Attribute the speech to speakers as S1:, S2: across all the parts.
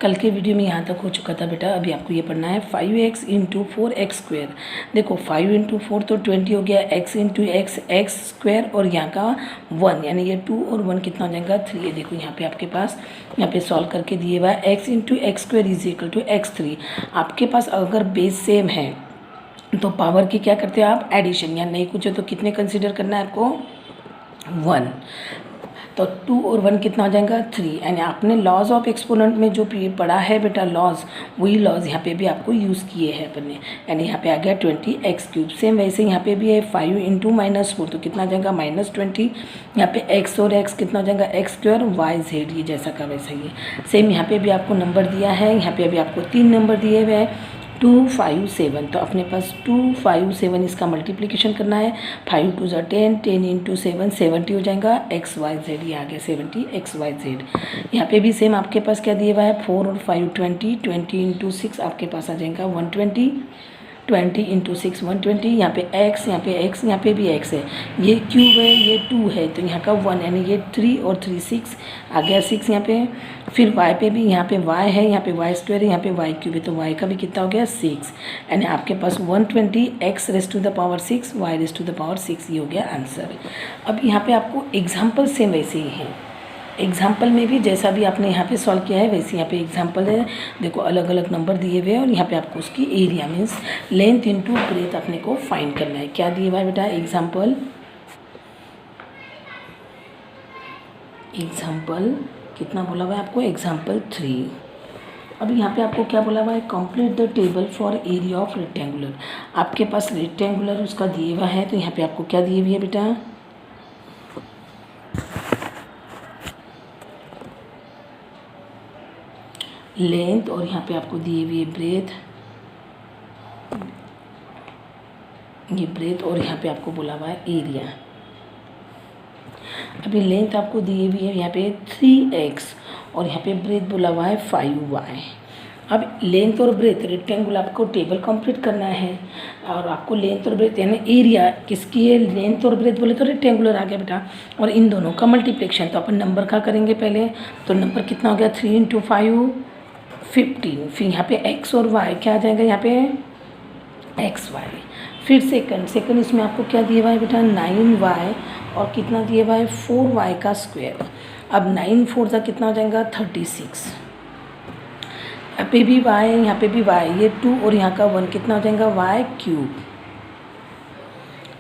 S1: कल के वीडियो में यहाँ तक हो चुका था बेटा। अभी आपको ये पढ़ना है 5x इंटू 4x स्क्वायर। देखो 5 इंटू 4 तो 20 हो गया, x इंटू एक्स स्क्वायर और यहाँ का 1 यानी ये 2 और 1 कितना हो जाएगा 3। ये देखो यहाँ पे आपके पास यहाँ पे सॉल्व करके दिए हुआ है x into x square is equal to x3। आपके पास अगर बेस सेम है तो पावर की क्या करते हैं आप एडिशन, या नहीं कुछ है तो कितने कंसिडर करना है आपको 1। तो 2 और 1 कितना हो जाएगा 3। यानी आपने लॉज ऑफ एक्सपोनेंट में जो पढ़ा है बेटा लॉज, वही लॉज यहाँ पे भी आपको यूज़ किए हैं अपन ने। यानी यहाँ पे आ गया 20x3। सेम वैसे यहाँ पे भी है 5 इंटू -4 तो कितना हो जाएगा -20। यहाँ पे x और x कितना हो जाएगा x² y z, ये जैसा का वैसा ही है। सेम यहाँ पे भी आपको नंबर दिया है, यहाँ पे अभी आपको 3 नंबर दिए हुए हैं 2 5 7। तो अपने पास 2 5 7 इसका मल्टीप्लिकेशन करना है। 5 2 ज़ा 10, 10 इंटू 7 70 हो जाएगा x y z, ये आ गया 70 x y z। यहाँ पे भी सेम आपके पास क्या दिया हुआ है 4 और 5 20, 20 इंटू 6 आपके पास आ जाएगा 120, 20 इंटू 6 120। यहाँ पे x, यहाँ पे x, यहाँ पे भी x है, ये क्यूब है, ये 2 है तो यहाँ का 1 यानी ये 3 और 3 6 आ गया 6 यहाँ पे। फिर y पे भी यहाँ पे y है, यहाँ पे y² है, यहाँ पे y क्यूब है तो y का भी कितना हो गया 6। यानी आपके पास 120 x raise to the power 6 y raise to the power 6, ये हो गया आंसर। अब यहाँ पे आपको एग्जाम्पल सेम वैसे ही है, एग्जाम्पल में भी जैसा भी आपने यहाँ पे सॉल्व किया है वैसे यहाँ पे एग्जाम्पल है। देखो अलग अलग नंबर दिए हुए हैं और यहाँ पे आपको उसकी area means length into breadth अपने को फाइंड करना है। क्या दिया हुआ है बेटा एग्जाम्पल कितना बोला हुआ है आपको एग्जाम्पल 3। अब यहाँ पे आपको क्या बोला हुआ है complete the table for area of rectangular. आपके पास रेक्टेंगुलर उसका दिए हुआ है तो यहाँ पे आपको क्या दिए हुई है बेटा लेंथ और यहाँ पे आपको दिए हुई है ब्रेथ, ये ब्रेथ और यहाँ पे आपको बोला हुआ है एरिया। अभी लेंथ आपको दी हुई है यहाँ पे 3x और यहाँ पे ब्रेथ बोला हुआ है 5y। अब लेंथ और ब्रेथ रेक्टेंगुलर आपको टेबल कंप्लीट करना है और आपको लेंथ और ब्रेथ यानी एरिया किसकी है, लेंथ और ब्रेथ बोले तो रेक्टेंगुलर आ गया बेटा, और इन दोनों का मल्टीप्लिकेशन तो अपन नंबर का करेंगे पहले। तो नंबर कितना हो गया 3 इंटू 5 15। फिर यहाँ पे x और y क्या आ जाएगा यहाँ पे एक्स वाई। फिर सेकंड इसमें आपको क्या दिया हुआ है बेटा 9y और कितना दिया हुआ है 4y का स्क्वायर। अब 9 4 का कितना हो जाएगा 36। यहाँ पे भी y है, यहाँ पे भी y, ये 2 और यहाँ का 1 कितना हो जाएगा y³।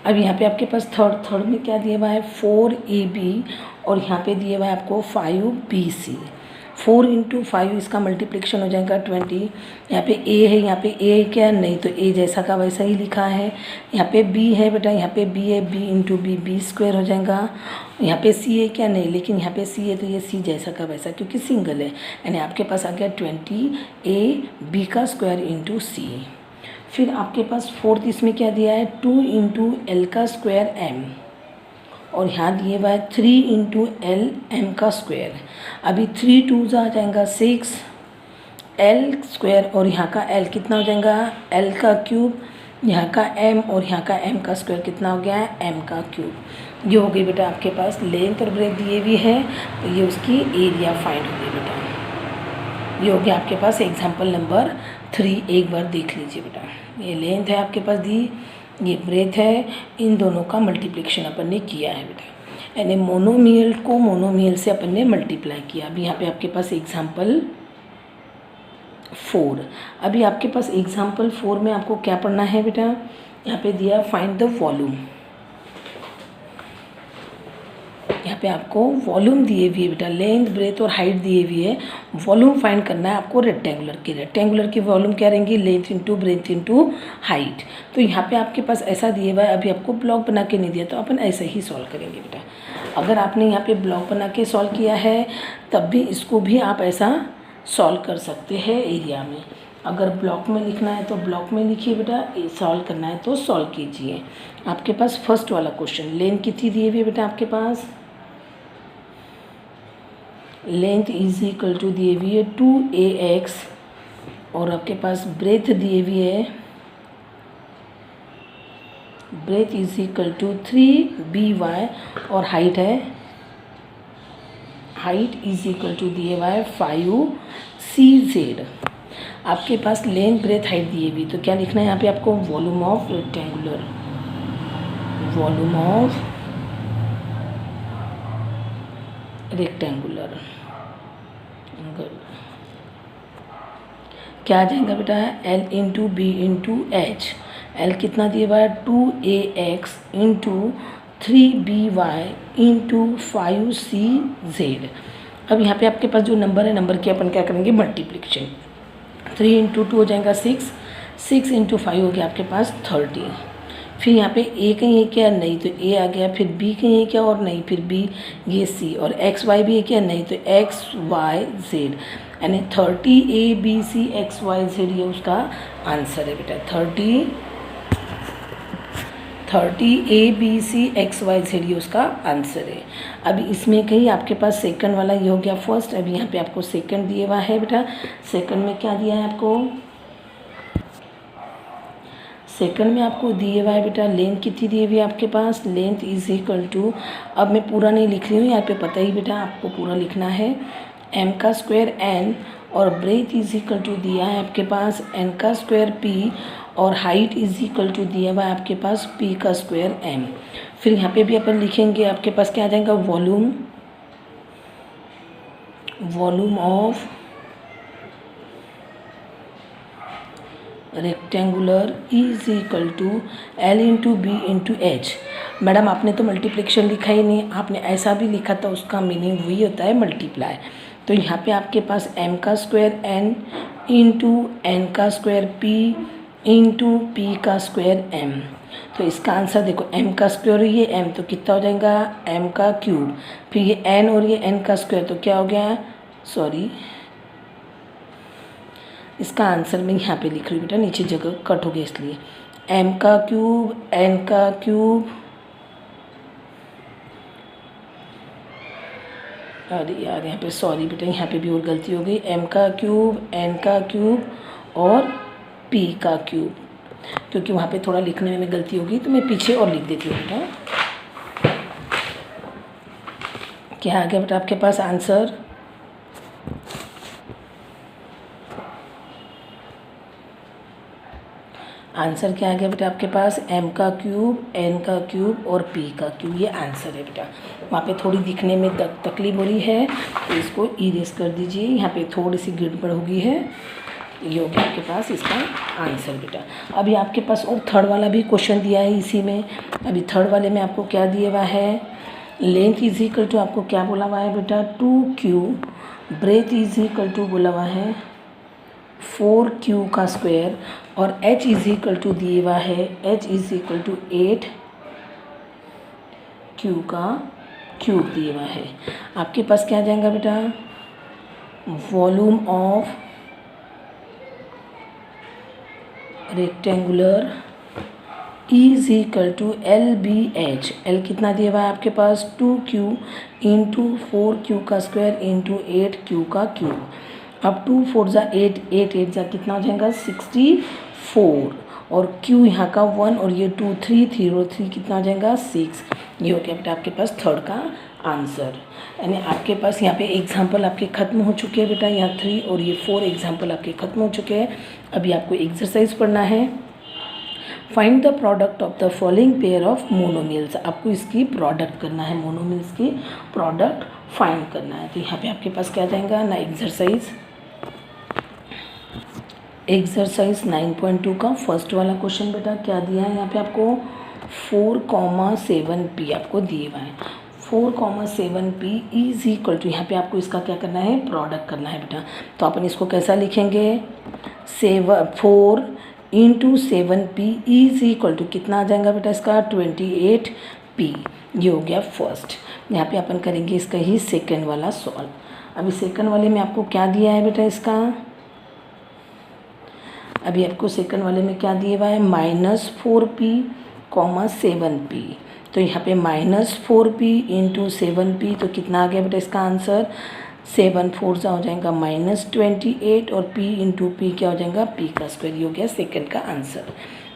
S1: अब यहाँ पे आपके पास थर्ड में क्या दिया हुआ है 4ab और यहाँ पे दिया हुआ है आपको 5bc। 4 इंटू 5 इसका मल्टीप्लिकेशन हो जाएगा 20। यहाँ पे a है, यहाँ पे a क्या नहीं तो a जैसा का वैसा ही लिखा है। यहाँ पे b है बेटा, यहाँ पे b है, b इंटू b स्क्वायर हो जाएगा। यहाँ पे c है क्या नहीं, लेकिन यहाँ पे c है तो ये c जैसा का वैसा क्योंकि सिंगल है। यानी आपके पास आ गया 20ab का स्क्वायर इंटू c। फिर आपके पास फोर्थ इसमें क्या दिया है 2 इंटू l का स्क्वायर m और यहाँ दिए हुआ है 3 इंटू एल एम का स्क्वायर। अभी 3 2 आ जाएगा 6 एल स्क्वायर और यहाँ का एल कितना हो जाएगा एल का क्यूब, यहाँ का एम और यहाँ का एम का स्क्वायर कितना हो गया है एम का क्यूब। ये हो गई बेटा आपके पास लेंथ और ब्रेथ दिए हुई है तो ये उसकी एरिया फाइंड होगी बेटा। ये हो गया आपके पास एग्जाम्पल नंबर 3। एक बार देख लीजिए बेटा, ये लेंथ है आपके पास दी, ये ब्रेथ है, इन दोनों का मल्टीप्लिकेशन अपन ने किया है बेटा। यानी मोनोमियल को मोनोमियल से अपन ने मल्टीप्लाई किया। अभी यहाँ पे आपके पास एग्जाम्पल 4। अभी आपके पास एग्जाम्पल 4 में आपको क्या पढ़ना है बेटा, यहाँ पे दिया फाइंड द वॉल्यूम। यहाँ पे आपको वॉल्यूम दिए हुई है बेटा, लेंथ ब्रेथ और हाइट दिए हुई है। वॉल्यूम फाइंड करना है आपको रेक्टेंगुलर की वॉल्यूम क्या रहेंगी length into breadth into height. तो यहाँ पे आपके पास ऐसा दिया हुआ है, अभी आपको ब्लॉक बना के नहीं दिया तो अपन ऐसे ही सॉल्व करेंगे बेटा। अगर आपने यहाँ पे ब्लॉक बना के सॉल्व किया है तब भी इसको भी आप ऐसा सॉल्व कर सकते हैं एरिया में। अगर ब्लॉक में लिखना है तो ब्लॉक में लिखिए बेटा, सॉल्व करना है तो सॉल्व कीजिए। आपके पास फर्स्ट वाला क्वेश्चन लेंथ कितनी दी हुई है बेटा, आपके पास लेंथ इज इक्वल टू दिए हुई है 2ax और आपके पास ब्रेथ दिए हुई है, breath is equal to 3by और हाइट है हाइट इज इक्वल टू दिए हुआ है 5CZ। आपके पास लेंथ ब्रेथ हाइट दिए हुई, तो क्या लिखना है यहाँ पे आपको, volume of rectangular, volume of rectangular क्या आ जाएगा बेटा, L into B into H. L कितना दिया हुआ है 2AX into 3BY into 5CZ। अब यहाँ पे आपके पास जो नंबर है, नंबर की अपन क्या करेंगे, मल्टीप्लिकेशन। 3 इंटू 2 हो जाएगा 6, 6 इंटू 5 हो गया आपके पास 30। फिर यहाँ पे ए कहीं है क्या, नहीं, तो ए आ गया। फिर बी कहीं है क्या, और नहीं, फिर बी, ये सी, और एक्स वाई भी है क्या, नहीं, तो एक्स वाई जेड, यानी 30ABCXYZ ये उसका आंसर है बेटा। 30ABCXYZ ये उसका आंसर है। अभी इसमें कहीं आपके पास सेकंड वाला ये हो गया फर्स्ट। अभी यहाँ पे आपको सेकंड दिया हुआ है बेटा। सेकंड में क्या दिया है आपको, सेकंड में आपको दिए हुआ है बेटा, लेंथ कितनी दी हुई है आपके पास, लेंथ इज इक्वल टू, अब मैं पूरा नहीं लिख रही हूँ यहाँ पे, पता ही बेटा आपको पूरा लिखना है, m का स्क्वायर n, और ब्रेथ इज इक्वल टू दिया है आपके पास n का स्क्वायर p, और हाइट इज इक्वल टू दिया हुआ है आपके पास p का स्क्वायर m। फिर यहाँ पे भी अपन लिखेंगे, आपके पास क्या आ जाएगा, volume, volume of rectangular is equal to L into B into H. Madam आपने तो मल्टीप्लिकेशन लिखा ही नहीं, आपने ऐसा भी लिखा था, उसका मीनिंग वही होता है मल्टीप्लाई। तो यहाँ पे आपके पास m का स्क्वायर n इंटू n का स्क्वायर p इंटू p का स्क्वायर m। तो इसका आंसर देखो, m का स्क्वायर ये m, तो कितना हो जाएगा m का क्यूब, फिर ये n और ये n का स्क्वायर, तो क्या हो गया, सॉरी, इसका आंसर मैं यहाँ पे लिख रही हूँ बेटा, नीचे जगह कट हो गया इसलिए, m का क्यूब n का क्यूब, अरे यार यहाँ पे सॉरी बेटा, यहाँ पे भी और गलती हो गई, m का क्यूब n का क्यूब और p का क्यूब, क्योंकि वहाँ पे थोड़ा लिखने में गलती होगी तो मैं पीछे और लिख देती हूँ बेटा। क्या आ गया बेटा आपके पास आंसर, आंसर क्या आ गया बेटा आपके पास, m का क्यूब n का क्यूब और p का क्यूब, ये आंसर है बेटा। वहाँ पे थोड़ी दिखने में तकलीफ हो रही है तो इसको इरेज कर दीजिए, यहाँ पे थोड़ी सी गड़बड़ हो गई है, ये हो गया आपके पास इसका आंसर बेटा। अभी आपके पास और थर्ड वाला भी क्वेश्चन दिया है इसी में। अभी थर्ड वाले में आपको क्या दिया हुआ है, लेंथ इज इक्वल टू आपको क्या बोला हुआ है बेटा 2Q, breath is equal to बोला हुआ है 4Q का स्क्वायर, और h इज इक्वल टू दिए हुआ है, h is equal to 8Q का क्यूब दिए हुआ है। आपके पास क्या आ जाएगा बेटा, volume of rectangular is equal to LBH। L कितना दिया हुआ है आपके पास 2Q इंटू 4Q का स्क्वायर इंटू 8Q का क्यूब। अब 2 4 जा 8, 8 8 जा कितना हो जाएगा 64, और Q यहाँ का 1 और ये 2 3 3 और 3 कितना हो जाएगा 6। ये हो गया बेटा आपके पास थर्ड का आंसर। यानी आपके पास यहाँ पे एग्जाम्पल आपके ख़त्म हो चुके हैं बेटा, यहाँ 3 और ये 4 एग्जाम्पल आपके ख़त्म हो चुके हैं। अभी आपको एक्सरसाइज पढ़ना है, find the product of the following pair of monomials. आपको इसकी प्रोडक्ट करना है, मोनोमिल्स की प्रोडक्ट फाइंड करना है। तो यहाँ पे आपके पास क्या जाएगा ना, एक्सरसाइज 9.2 का फर्स्ट वाला क्वेश्चन बेटा क्या दिया है यहाँ पे आपको 4,7p आपको दिए हुआ है। 4,7p इज इक्वल टू, यहाँ पे आपको इसका क्या करना है, प्रोडक्ट करना है बेटा। तो अपन इसको कैसा लिखेंगे, 4 into 7p is equal to कितना आ जाएगा बेटा इसका 28p। ये हो गया फर्स्ट। यहाँ पे अपन करेंगे इसका ही सेकंड वाला सॉल्व। अभी सेकंड वाले में आपको क्या दिया है बेटा इसका, अभी आपको सेकंड वाले में क्या दिया हुआ है -4p, 7p। तो यहाँ पे -4p इंटू 7p, तो कितना आ गया बेटा इसका आंसर, 7 4 हो जाएगा -28, और p इंटू पी क्या हो जाएगा p का स्क्वायर। ये हो गया सेकंड का आंसर।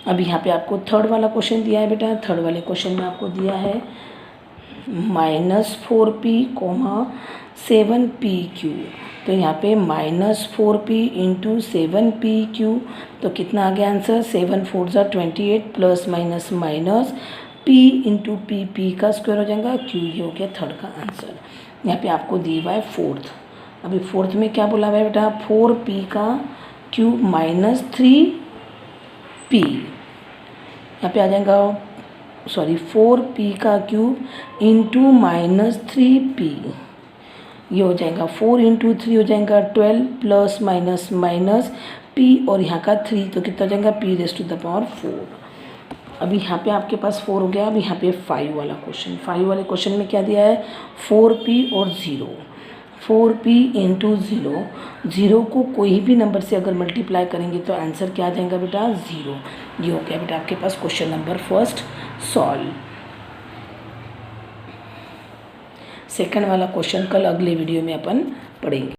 S1: अब यहाँ पे आपको थर्ड वाला क्वेश्चन दिया है बेटा। थर्ड वाले क्वेश्चन में आपको दिया है -4p, 7pq। तो यहाँ पे -4p इंटू 7pq, तो कितना आ गया आंसर? 7 4 ज़ा 28 plus minus minus p into p का स्क्वायर हो जाएगा q, ये हो गया थर्ड का आंसर। यहाँ पे आपको दी हुआ है फोर्थ। अभी फोर्थ में क्या बोला हुआ है बेटा? 4p का क्यूब माइनस 3p, यहाँ पे आ जाएगा 4p का क्यूब इंटू -3p, ये हो जाएगा 4 इंटू 3 हो जाएगा 12 प्लस माइनस माइनस p और यहाँ का 3, तो कितना हो जाएगा p⁴। अभी यहाँ पे आपके पास 4 हो गया। अभी यहाँ पे 5 वाला क्वेश्चन, 5 वाले क्वेश्चन में क्या दिया है? 4p और 0, 4p इंटू 0, 0 को कोई भी नंबर से अगर मल्टीप्लाई करेंगे तो आंसर क्या आ जाएगा बेटा? 0। ये हो गया बेटा आपके पास question number first solve. Second वाला क्वेश्चन कल अगले वीडियो में अपन पढ़ेंगे।